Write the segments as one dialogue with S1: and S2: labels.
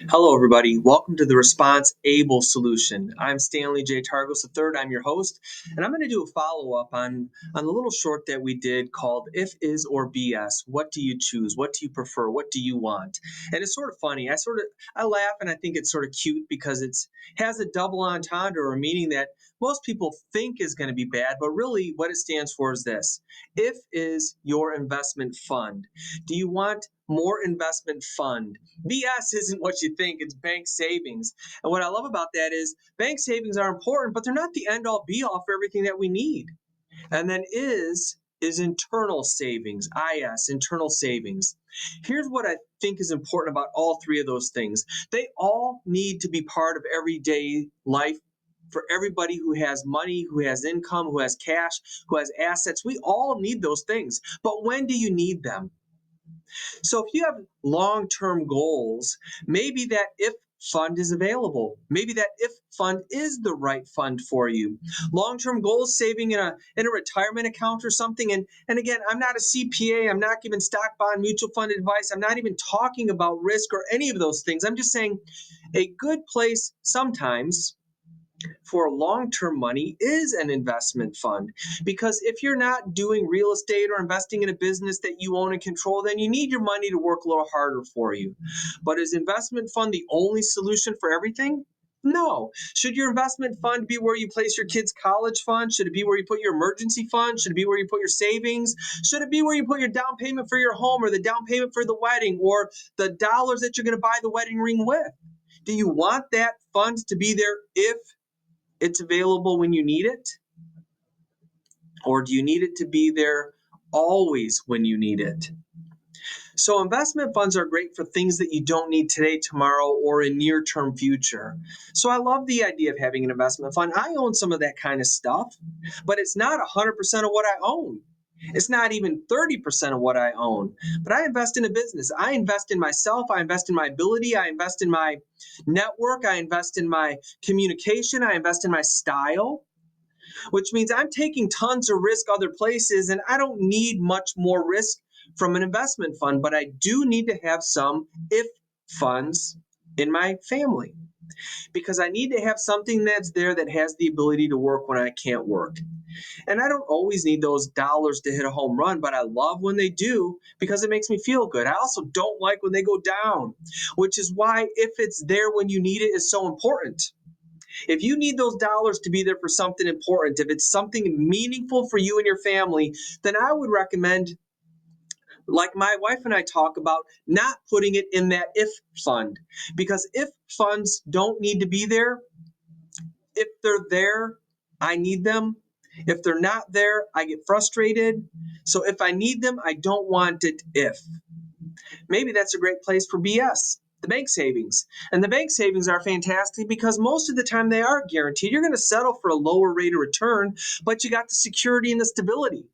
S1: Hello, everybody. Welcome to the Response Able Solution. I'm Stanley J. Targos III. I'm your host, and I'm going to do a follow up on the little short that we did called If, Is, or BS. What do you choose? What do you prefer? What do you want? And it's sort of funny. I laugh and I think it's sort of cute because it's has a double entendre or meaning that most people think is going to be bad, but really what it stands for is this. If is your investment fund. Do you want more investment fund? BS isn't what you think, it's bank savings. And what I love about that is bank savings are important, but they're not the end all be all for everything that we need. And then is internal savings, IS, internal savings. Here's what I think is important about all three of those things. They all need to be part of everyday life for everybody who has money, who has income, who has cash, who has assets. We all need those things. But when do you need them? So if you have long-term goals, maybe that if fund is available. Maybe that if fund is the right fund for you. Long-term goals, saving in a retirement account or something. And again, I'm not a CPA. I'm not giving stock bond mutual fund advice. I'm not even talking about risk or any of those things. I'm just saying a good place sometimes for long-term money is an investment fund, because if you're not doing real estate or investing in a business that you own and control, then you need your money to work a little harder for you. But is investment fund the only solution for everything? No. Should your investment fund be where you place your kids' college fund? Should it be where you put your emergency fund? Should it be where you put your savings? Should it be where you put your down payment for your home, or the down payment for the wedding, or the dollars that you're going to buy the wedding ring with? Do you want that fund to be there if it's available when you need it? Or do you need it to be there always when you need it? So investment funds are great for things that you don't need today, tomorrow, or in near-term future. So I love the idea of having an investment fund. I own some of that kind of stuff, but it's not 100% of what I own. It's not even 30% of what I own. But I invest in a business. I invest in myself. I invest in my ability. I invest in my network. I invest in my communication. I invest in my style, which means I'm taking tons of risk other places, and I don't need much more risk from an investment fund, but I do need to have some if funds in my family, because I need to have something that's there that has the ability to work when I can't work. And I don't always need those dollars to hit a home run, but I love when they do because it makes me feel good. I also don't like when they go down, which is why if it's there when you need it is so important. If you need those dollars to be there for something important, if it's something meaningful for you and your family, then I would recommend, like my wife and I talk about, not putting it in that if fund. Because if funds don't need to be there, if they're there, I need them. If they're not there, I get frustrated. So if I need them, I don't want it if. Maybe that's a great place for BS, the bank savings. And the bank savings are fantastic because most of the time they are guaranteed. You're going to settle for a lower rate of return, but you got the security and the stability.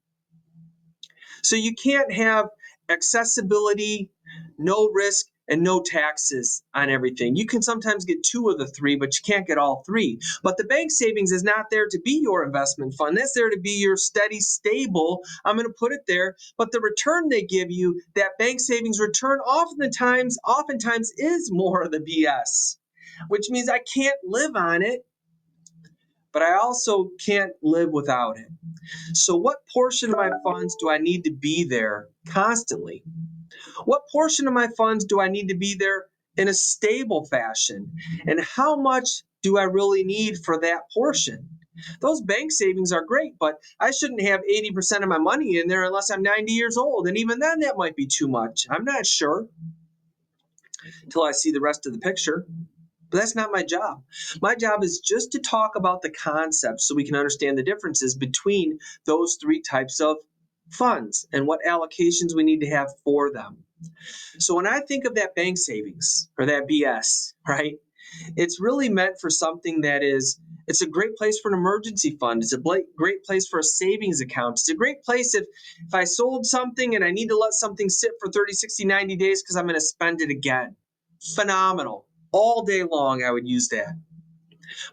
S1: So you can't have accessibility, no risk, and no taxes on everything. You can sometimes get two of the three, but you can't get all three. But the bank savings is not there to be your investment fund. That's there to be your steady, stable. I'm going to put it there. But the return they give you, that bank savings return, oftentimes is more of the BS, which means I can't live on it, but I also can't live without it. So, what portion of my funds do I need to be there constantly? What portion of my funds do I need to be there in a stable fashion? And how much do I really need for that portion? Those bank savings are great, but I shouldn't have 80% of my money in there unless I'm 90 years old. And even then, that might be too much. I'm not sure until I see the rest of the picture. But that's not my job. My job is just to talk about the concepts so we can understand the differences between those three types of funds and what allocations we need to have for them. So when I think of that bank savings or that BS, right, it's really meant for something that is, it's a great place for an emergency fund. It's a great place for a savings account. It's a great place if I sold something and I need to let something sit for 30, 60, 90 days because I'm going to spend it again. Phenomenal. All day long, I would use that.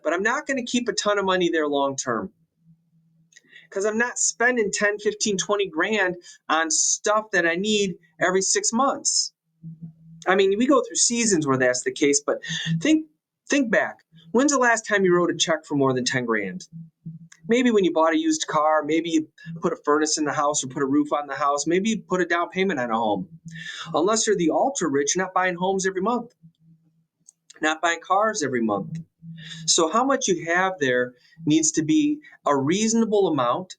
S1: But I'm not going to keep a ton of money there long term because I'm not spending 10, 15, 20 grand on stuff that I need every 6 months. I mean, we go through seasons where that's the case, but think back. When's the last time you wrote a check for more than 10 grand? Maybe when you bought a used car, maybe you put a furnace in the house or put a roof on the house, maybe you put a down payment on a home. Unless you're the ultra rich, you're not buying homes every month, not buying cars every month. So how much you have there needs to be a reasonable amount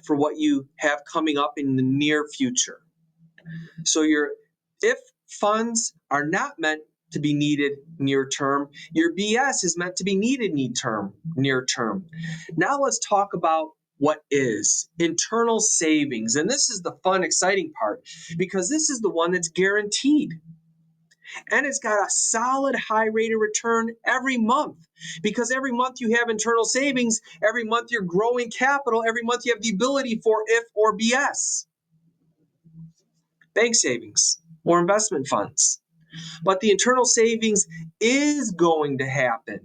S1: for what you have coming up in the near future. So if funds are not meant to be needed near term, your BS is meant to be needed near term. Now let's talk about what is internal savings. And this is the fun, exciting part, because this is the one that's guaranteed. And it's got a solid high rate of return every month, because every month you have internal savings, every month you're growing capital, every month you have the ability for if or BS. Bank savings or investment funds. But the internal savings is going to happen,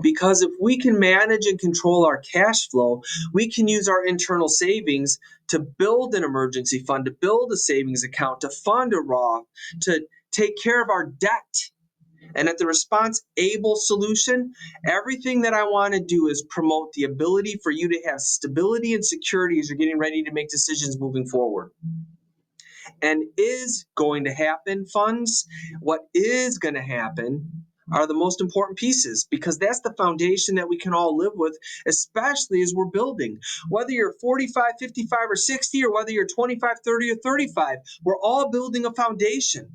S1: because if we can manage and control our cash flow, we can use our internal savings to build an emergency fund, to build a savings account, to fund a Roth, to take care of our debt. And at the Response Able solution, everything that I want to do is promote the ability for you to have stability and security as you're getting ready to make decisions moving forward. And is going to happen funds, what is going to happen are the most important pieces, because that's the foundation that we can all live with, especially as we're building. Whether you're 45, 55, or 60, or whether you're 25, 30, or 35, we're all building a foundation.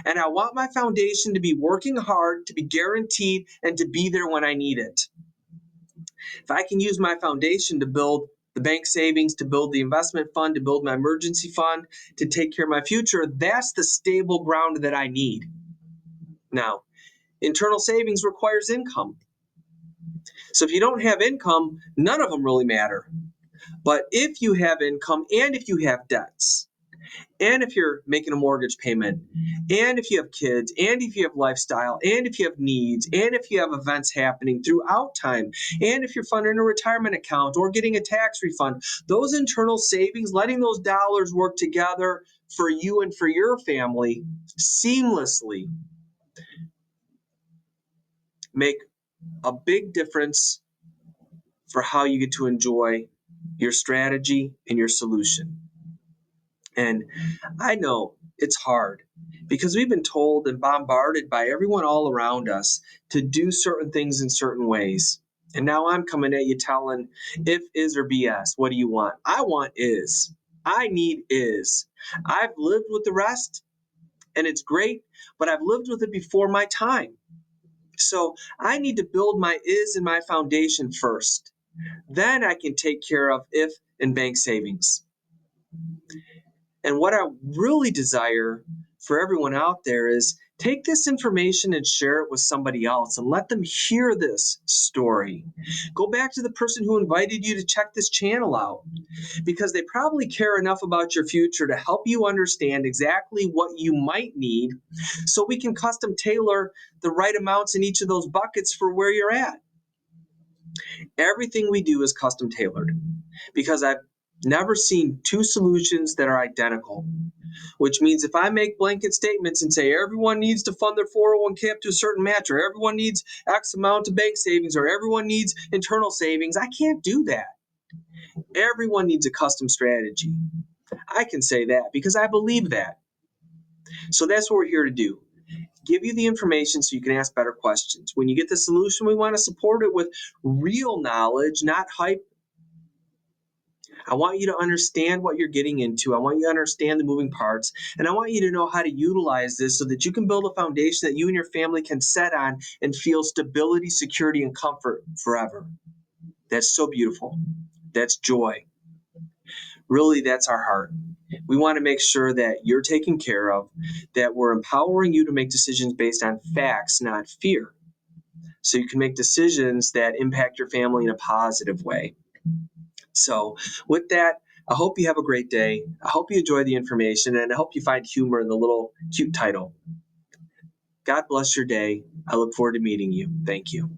S1: And I want my foundation to be working hard, to be guaranteed, and to be there when I need it. If I can use my foundation to build the bank savings, to build the investment fund, to build my emergency fund, to take care of my future, that's the stable ground that I need. Now, internal savings requires income. So if you don't have income, none of them really matter. But if you have income, and if you have debts, and if you're making a mortgage payment, and if you have kids, and if you have lifestyle, and if you have needs, and if you have events happening throughout time, and if you're funding a retirement account or getting a tax refund, those internal savings, letting those dollars work together for you and for your family seamlessly, make a big difference for how you get to enjoy your strategy and your solution. And I know it's hard, because we've been told and bombarded by everyone all around us to do certain things in certain ways. And now I'm coming at you telling if, is, or BS. What do you want? I want is. I need is. I've lived with the rest, and it's great, but I've lived with it before my time. So I need to build my is and my foundation first. Then I can take care of if and bank savings. And what I really desire for everyone out there is take this information and share it with somebody else and let them hear this story. Go back to the person who invited you to check this channel out, because they probably care enough about your future to help you understand exactly what you might need, so we can custom tailor the right amounts in each of those buckets for where you're at. Everything we do is custom tailored, because I've never seen two solutions that are identical, which means if I make blanket statements and say everyone needs to fund their 401k up to a certain match, or everyone needs X amount of bank savings, or everyone needs internal savings, I can't do that. Everyone needs a custom strategy. I can say that because I believe that. So that's what we're here to do. Give you the information so you can ask better questions. When you get the solution, we want to support it with real knowledge, not hype. I want you to understand what you're getting into. I want you to understand the moving parts. And I want you to know how to utilize this so that you can build a foundation that you and your family can set on and feel stability, security, and comfort forever. That's so beautiful. That's joy. Really, that's our heart. We want to make sure that you're taken care of, that we're empowering you to make decisions based on facts, not fear, so you can make decisions that impact your family in a positive way. So with that, I hope you have a great day. I hope you enjoy the information, and I hope you find humor in the little cute title. God bless your day. I look forward to meeting you. Thank you.